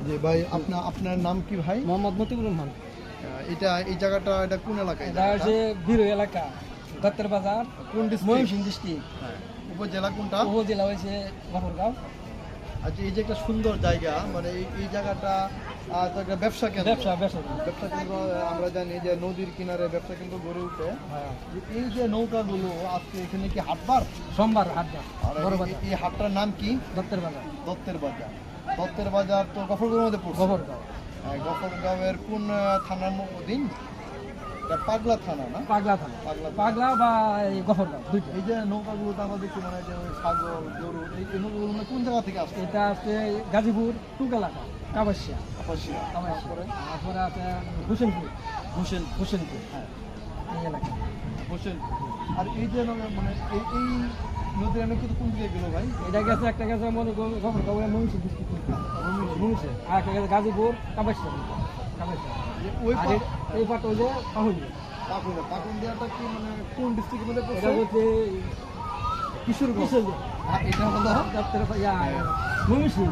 যে ভাই আপনার নাম কি ভাই? মোহাম্মদ মতিউর রহমান। এই জায়গাটা এটা কোন এলাকায়? এটা হচ্ছে বিরো এলাকা, দত্তের বাজার, কোন ডিস্ট্রিক্ট? ময়মনসিংহ ডিস্ট্রিক্ট। উপজেলা কোনটা? উপজেলা হয়েছে গফরগাঁও। আচ্ছা, এই যে একটা সুন্দর জায়গা, মানে এই জায়গাটা তো একটা ব্যবসা কেন্দ্র। ব্যবসা কেন্দ্র আমরা জানি যে নদীর কিনারে ব্যবসা কেন্দ্র গড়ে উঠে। যে এই যে নৌকাগুলো আজকে এখানে কি হাটবার? সোমবার হাটবার, আর বড় বাজার। এই হাটটার নাম কি? দত্তের বাজার। দত্তের বাজার। দত্তের বাজার তো গফরগাঁওয়ের মধ্যে পড়ছে। গফরগাঁও। গফরগাঁওয়ের কোন থানার অধীন? এটা পাগলা থানা না? পাগলা থানা। পাগলা বা এই গফরগাঁও দুইটা। এই যে নৌকাগুলো তো আমরা দেখছি মানে যে ছাগল গরু, এই নৌকাগুলো মানে কোন জায়গা থেকে আসছে? এটা আছে গাজীপুর টুক এলাকা, কাবাসিয়া। আপাসিয়া। তারপরে আছে হোসেনপুর। হোসেনপুর, হ্যাঁ, এই এলাকা হোসেন। আর এই যে মানে এই নদীর আমি কিন্তু কোন দিকে গেল ভাই? এটা গেছে, একটা গেছে মনে করুন গফরগাঁও মহিষী ডিস্ট্রিক্ট, মহিষী, আর একটা গেছে গাজীপুর কাবাসিয়া। যে ওই আর এই পাট ওই যে পাহুলিয়া। পাকুন্দিয়াটা কি মানে কোন ডিস্ট্রিক্টের মধ্যে এটা পড়ছে? হচ্ছে কিশোরগঞ্জ। আর এটা হলো মহিষী।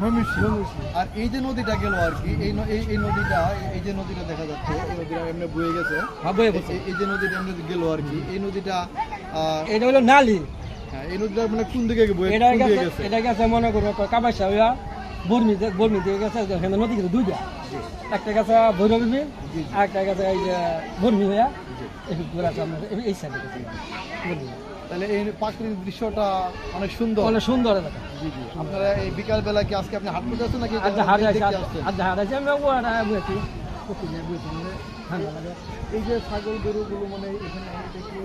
ময়মনসিংহ। আর এই যে নদীটা গেল আর কি, এই নদীটা, এই যে নদীটা দেখা যাচ্ছে, এই নদীটা এমনি বয়ে গেছে। এই যে নদীটা এমনি গেল আর কি, এই নদীটা এটা হলো নালি। হ্যাঁ, এই নদীটা মানে কোন দিকে বয়ে এটা কোন দিকে গেছে, গেছে? এটা গেছে মনে করো কাবাসা হইয়া বর্মি দিয়ে গেছে। এখানে নদী গেছে দুইটা, একটা গেছে ভৈরবী, আর একটা গেছে এই যে বর্মি হইয়া এই ঘোরাছে আমরা এই সাইডে গেছে বর্মি। তাহলে এই প্রাকৃতিক দৃশ্যটা অনেক সুন্দর। অনেক সুন্দর এলাকা। আপনারা এই বিকাল বেলা কি আজকে আপনি হাট করতে আসছেন নাকি আচ্ছা হাট আছে, দেখতে আসছেন? আচ্ছা হাট আছে, আমি বুঝেছি বুঝেছি ঠান্ডা লাগে। এই যে ছাগল গরুগুলো মানে এখানে এটা কি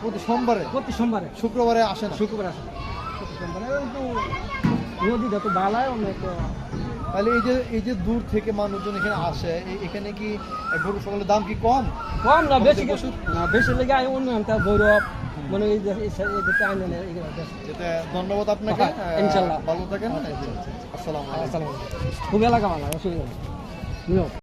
প্রতি সোমবারে, প্রতি সোমবারে, শুক্রবারে আসে না? শুক্রবার আসে প্রতি সোমবারে। কিন্তু নদীটা তো বালায় অনেক। তাহলে এই যে দূর থেকে মানুষজন এখানে আসে, এখানে কি গরু ছাগলের দাম কি কম? কম না, বেশি প্রচুর? না, বেশি লেগে আয় অন্য ভৈরব মানে এই যে আইনে যেটা ধন্যবাদ আপনাকে। ইনশাল্লাহ ভালো থাকেন। আসসালামু আলাইকুম। খুব এলাকা মালা অসুবিধা নেই।